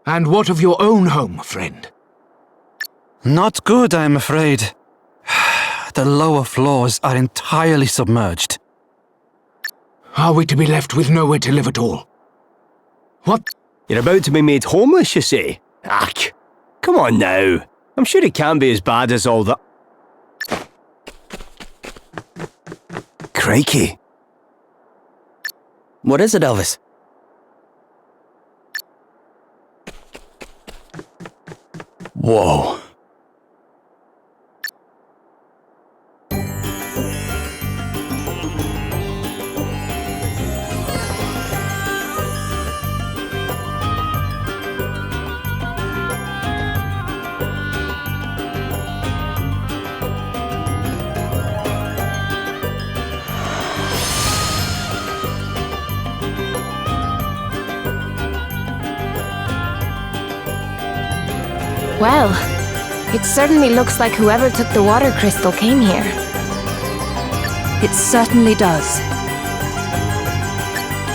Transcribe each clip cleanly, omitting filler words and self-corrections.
And what of your own home, friend? Not good, I'm afraid. The lower floors are entirely submerged. Are we to be left with nowhere to live at all? What? You're about to be made homeless, you say? Ach, come on now. I'm sure it can't be as bad as all that. Crikey. What is it, Elvis? Whoa. Well, it certainly looks like whoever took the water crystal came here. It certainly does.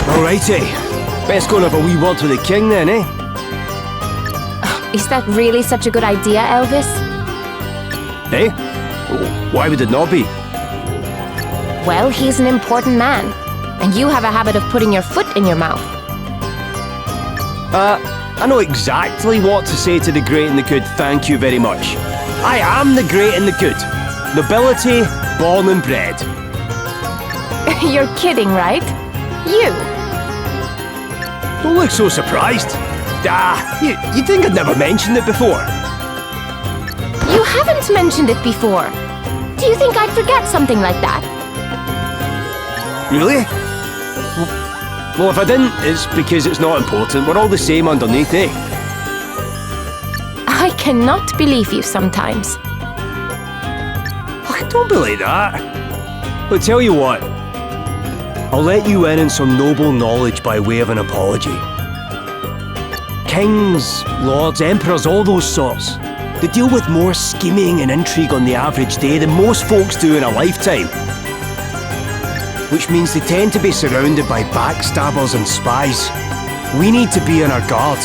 Alrighty. Best go and have a wee word with the king then, eh? Is that really such a good idea, Elvis? Eh? Why would it not be? Well, he's an important man, and you have a habit of putting your foot in your mouth. I know exactly what to say to the great and the good, thank you very much. I am the great and the good. Nobility, born and bred. You're kidding, right? You! Don't look so surprised. You think I'd never mentioned it before? You haven't mentioned it before. Do you think I'd forget something like that? Really? Well, if I didn't, it's because it's not important. We're all the same underneath, eh? I cannot believe you sometimes. Oh, don't be like that. But tell you what, I'll let you in on some noble knowledge by way of an apology. Kings, lords, emperors, all those sorts, they deal with more scheming and intrigue on the average day than most folks do in a lifetime. Which means they tend to be surrounded by backstabbers and spies. We need to be on our guard.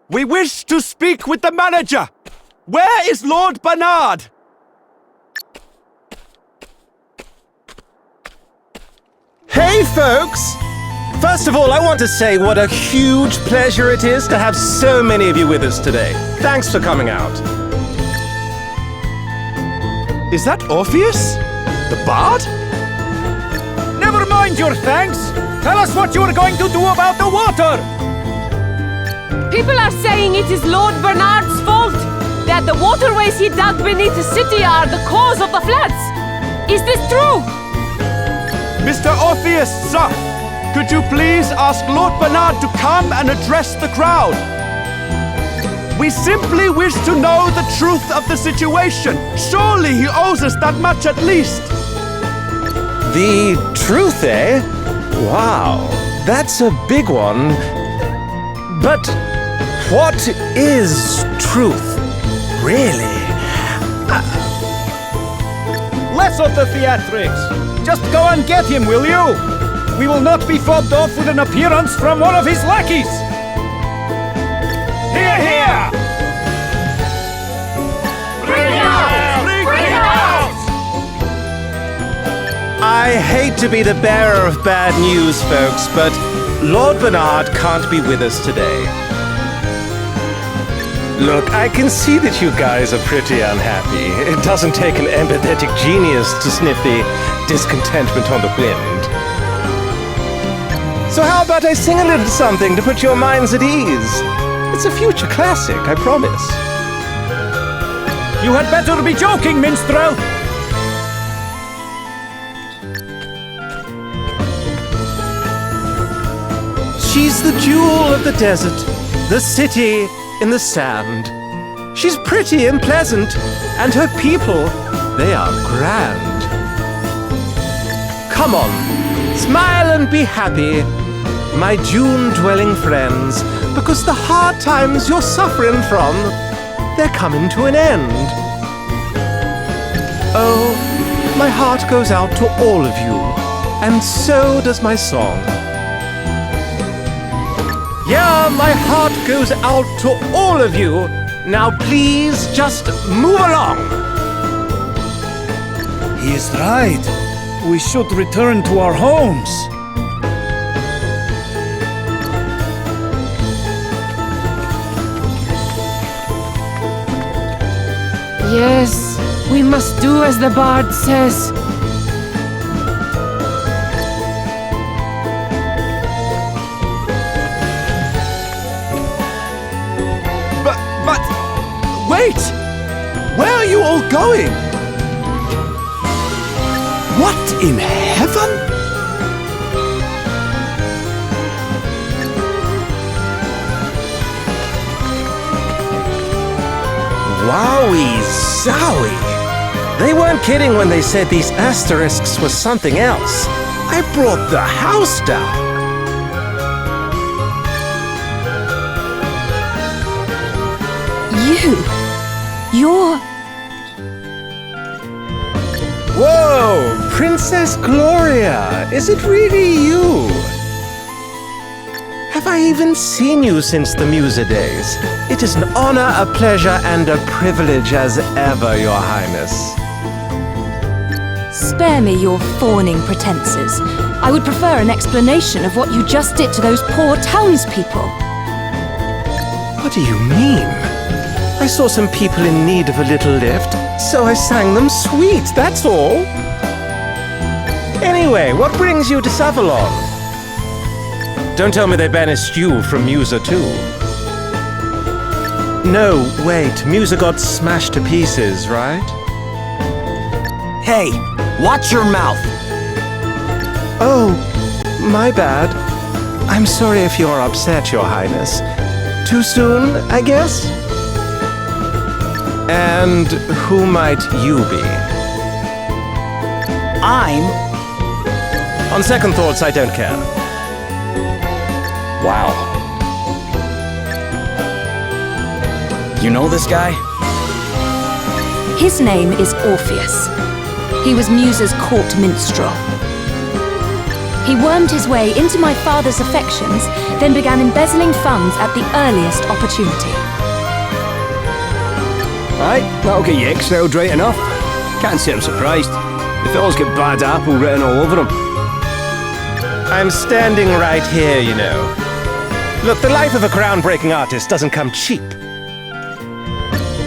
We wish to speak with the manager. Where is Lord Bernard? Hey, folks! First of all, I want to say what a huge pleasure it is to have so many of you with us today. Thanks for coming out. Is that Orpheus? The bard? Never mind your thanks. Tell us what you are going to do about the water. People are saying it is Lord Bernard's fault, that the waterways he dug beneath the city are the cause of the floods. Is this true? Mr. Orpheus, sir, could you please ask Lord Bernard to come and address the crowd? We simply wish to know the truth of the situation. Surely he owes us that much at least. The truth, eh? Wow, that's a big one. But what is truth, really? Less of the theatrics. Just go and get him, will you? We will not be fobbed off with an appearance from one of his lackeys. Hear, hear! Bring him out! Bring him out! I hate to be the bearer of bad news, folks, but Lord Bernard can't be with us today. Look, I can see that you guys are pretty unhappy. It doesn't take an empathetic genius to sniff the discontentment on the wind. So how about I sing a little something to put your minds at ease? It's a future classic, I promise. You had better be joking, minstrel! She's the jewel of the desert, the city in the sand. She's pretty and pleasant, and her people, they are grand. Come on, smile and be happy, my June-dwelling friends, because the hard times you're suffering from, they're coming to an end. Oh, my heart goes out to all of you, and so does my song. Yeah, my heart goes out to all of you. Now please just move along. He is right. We should return to our homes. Yes, we must do as the bard says. But wait! Where are you all going? What in heaven? Wowie zowie! They weren't kidding when they said these asterisks were something else. I brought the house down. You're... Whoa! Princess Gloria! Is it really you? Have I even seen you since the Musa days? It is an honor, a pleasure, and a privilege as ever, Your Highness. Spare me your fawning pretenses. I would prefer an explanation of what you just did to those poor townspeople. What do you mean? I saw some people in need of a little lift, so I sang them sweet, that's all. Anyway, what brings you to Savalon? Don't tell me they banished you from Musa too. No, wait, Musa got smashed to pieces, right? Hey, watch your mouth! Oh, my bad. I'm sorry if you're upset, Your Highness. Too soon, I guess? And who might you be? I'm... On second thoughts, I don't care. Wow. You know this guy? His name is Orpheus. He was Musa's court minstrel. He wormed his way into my father's affections, then began embezzling funds at the earliest opportunity. Aye, that'll get you exiled right enough. Can't say I'm surprised. The fellow's got bad apple written all over him. I'm standing right here, you know. Look, the life of a groundbreaking artist doesn't come cheap.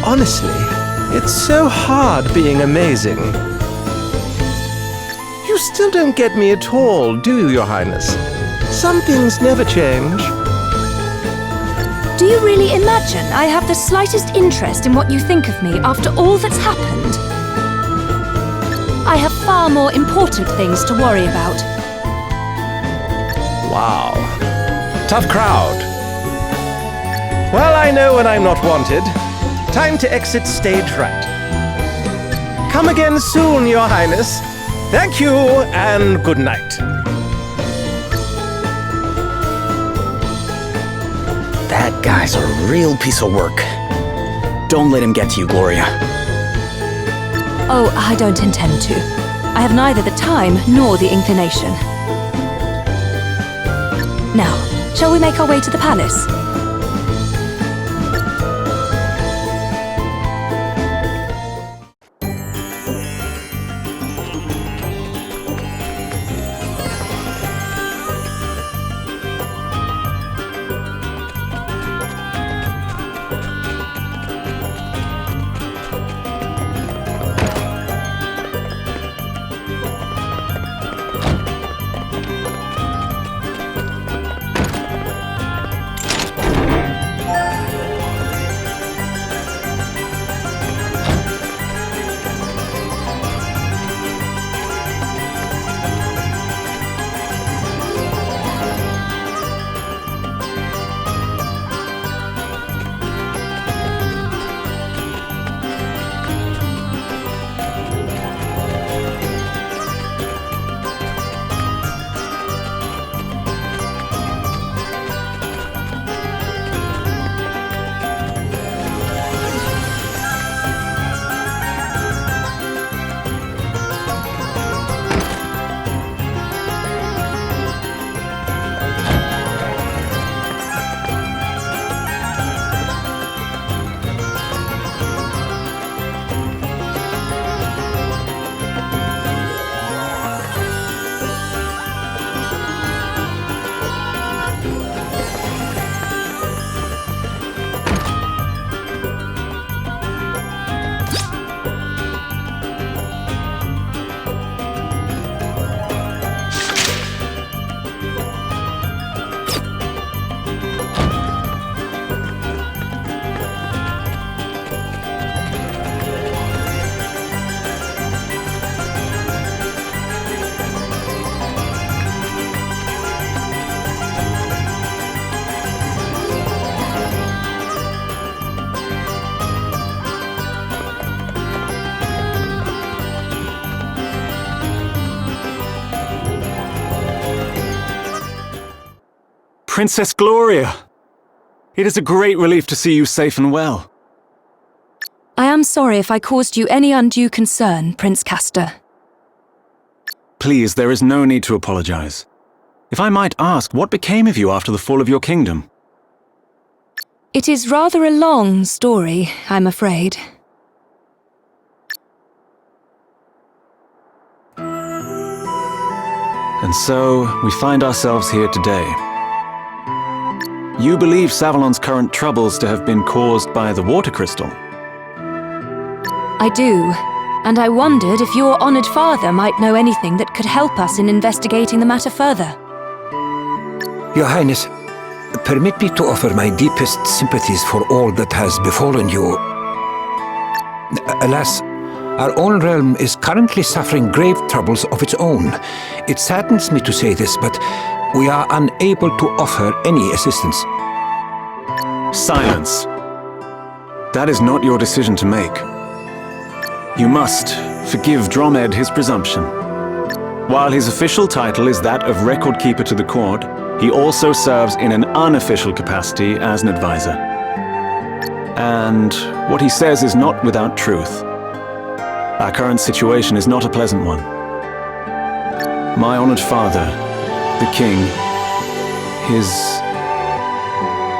Honestly, it's so hard being amazing. You still don't get me at all, do you, Your Highness? Some things never change. Do you really imagine I have the slightest interest in what you think of me after all that's happened? I have far more important things to worry about. Wow. Tough crowd. Well, I know when I'm not wanted. Time to exit stage right. Come again soon, Your Highness. Thank you, and good night. That guy's a real piece of work. Don't let him get to you, Gloria. Oh, I don't intend to. I have neither the time nor the inclination. Now, shall we make our way to the palace? Princess Gloria! It is a great relief to see you safe and well. I am sorry if I caused you any undue concern, Prince Castor. Please, there is no need to apologize. If I might ask, what became of you after the fall of your kingdom? It is rather a long story, I'm afraid. And so, we find ourselves here today. You believe Savalon's current troubles to have been caused by the water crystal? I do, and I wondered if your honored father might know anything that could help us in investigating the matter further. Your Highness, permit me to offer my deepest sympathies for all that has befallen you. Alas, our own realm is currently suffering grave troubles of its own. It saddens me to say this, but we are unable to offer any assistance. Silence. That is not your decision to make. You must forgive Dromed his presumption. While his official title is that of Record Keeper to the court, he also serves in an unofficial capacity as an advisor. And what he says is not without truth. Our current situation is not a pleasant one. My honored father, the king,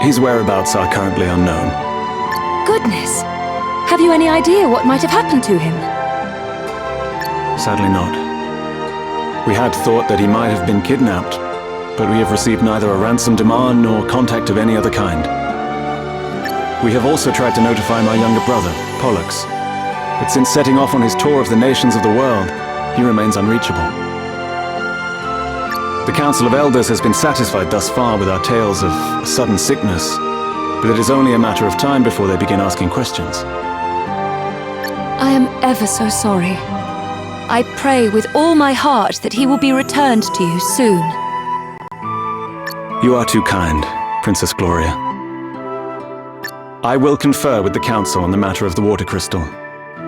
his whereabouts are currently unknown. Goodness! Have you any idea what might have happened to him? Sadly not. We had thought that he might have been kidnapped, but we have received neither a ransom demand nor contact of any other kind. We have also tried to notify my younger brother, Pollux, but since setting off on his tour of the nations of the world, he remains unreachable. The Council of Elders has been satisfied thus far with our tales of sudden sickness, but it is only a matter of time before they begin asking questions. I am ever so sorry. I pray with all my heart that he will be returned to you soon. You are too kind, Princess Gloria. I will confer with the Council on the matter of the water crystal.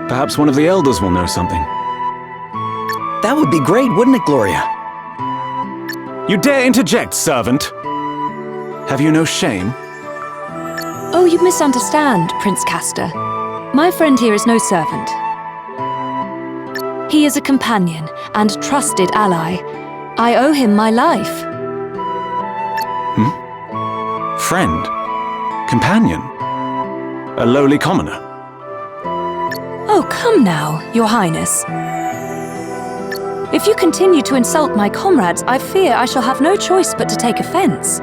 Perhaps one of the Elders will know something. That would be great, wouldn't it, Gloria? You dare interject, servant! Have you no shame? Oh, you misunderstand, Prince Castor. My friend here is no servant. He is a companion and trusted ally. I owe him my life. Friend? Companion? A lowly commoner? Oh, come now, Your Highness. If you continue to insult my comrades, I fear I shall have no choice but to take offense.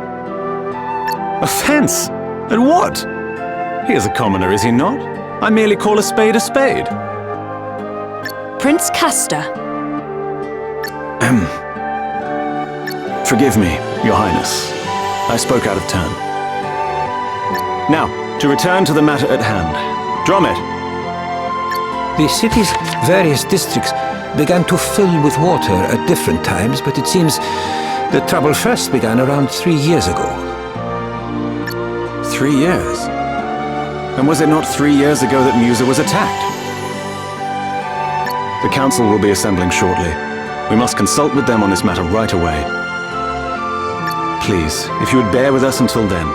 Offense? At what? He is a commoner, is he not? I merely call a spade a spade. Prince Castor. Forgive me, Your Highness. I spoke out of turn. Now, to return to the matter at hand. Dromed. The city's various districts began to fill with water at different times, but it seems the trouble first began around 3 years ago. 3 years? And was it not 3 years ago that Musa was attacked? The Council will be assembling shortly. We must consult with them on this matter right away. Please, if you would bear with us until then.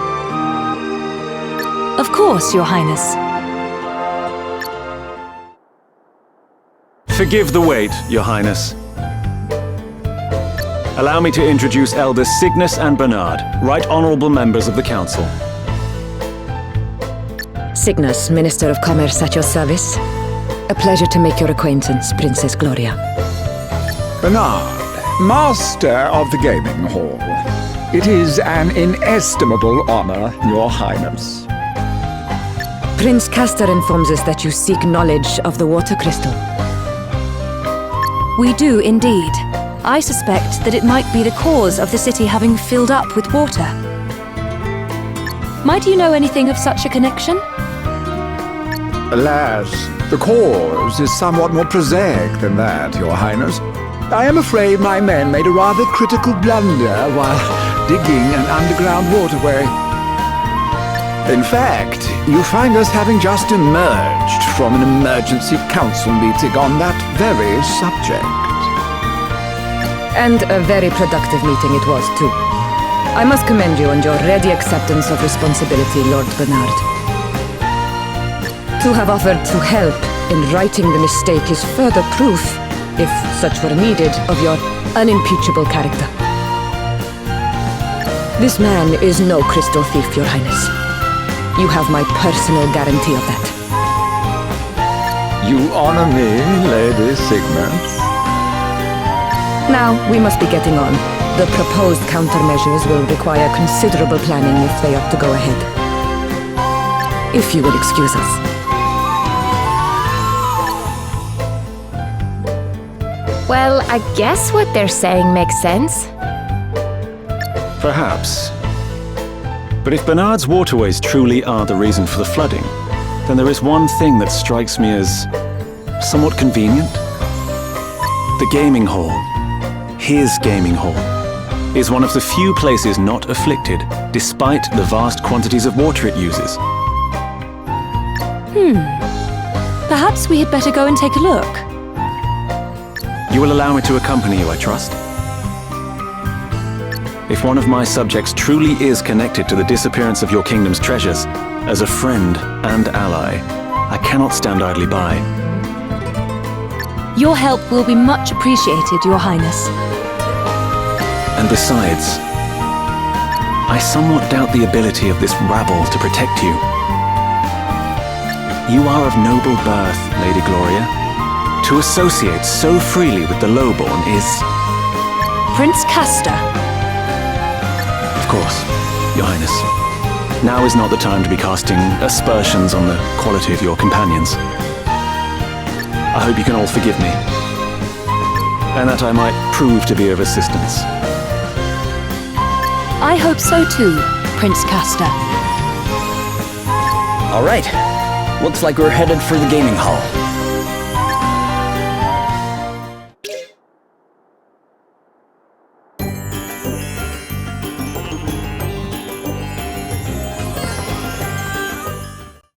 Of course, Your Highness. Forgive the wait, Your Highness. Allow me to introduce Elders Cygnus and Bernard, Right Honourable members of the Council. Cygnus, Minister of Commerce at your service. A pleasure to make your acquaintance, Princess Gloria. Bernard, Master of the Gaming Hall. It is an inestimable honor, Your Highness. Prince Castor informs us that you seek knowledge of the water crystal. We do indeed. I suspect that it might be the cause of the city having filled up with water. Might you know anything of such a connection? Alas, the cause is somewhat more prosaic than that, Your Highness. I am afraid my men made a rather critical blunder while digging an underground waterway. In fact, you find us having just emerged from an emergency council meeting on that very subject. And a very productive meeting it was, too. I must commend you on your ready acceptance of responsibility, Lord Bernard. To have offered to help in righting the mistake is further proof, if such were needed, of your unimpeachable character. This man is no crystal thief, Your Highness. You have my personal guarantee of that. You honor me, Lady Sigmund. Now, we must be getting on. The proposed countermeasures will require considerable planning if they are to go ahead. If you will excuse us. Well, I guess what they're saying makes sense. Perhaps. But if Bernard's waterways truly are the reason for the flooding, then there is one thing that strikes me as somewhat convenient. The gaming hall, his gaming hall, is one of the few places not afflicted, despite the vast quantities of water it uses. Perhaps we had better go and take a look. You will allow me to accompany you, I trust? If one of my subjects truly is connected to the disappearance of your kingdom's treasures, as a friend and ally, I cannot stand idly by. Your help will be much appreciated, Your Highness. And besides, I somewhat doubt the ability of this rabble to protect you. You are of noble birth, Lady Gloria. To associate so freely with the lowborn is... Prince Castor. Of course, Your Highness. Now is not the time to be casting aspersions on the quality of your companions. I hope you can all forgive me, and that I might prove to be of assistance. I hope so too, Prince Castor. All right. Looks like we're headed for the gaming hall.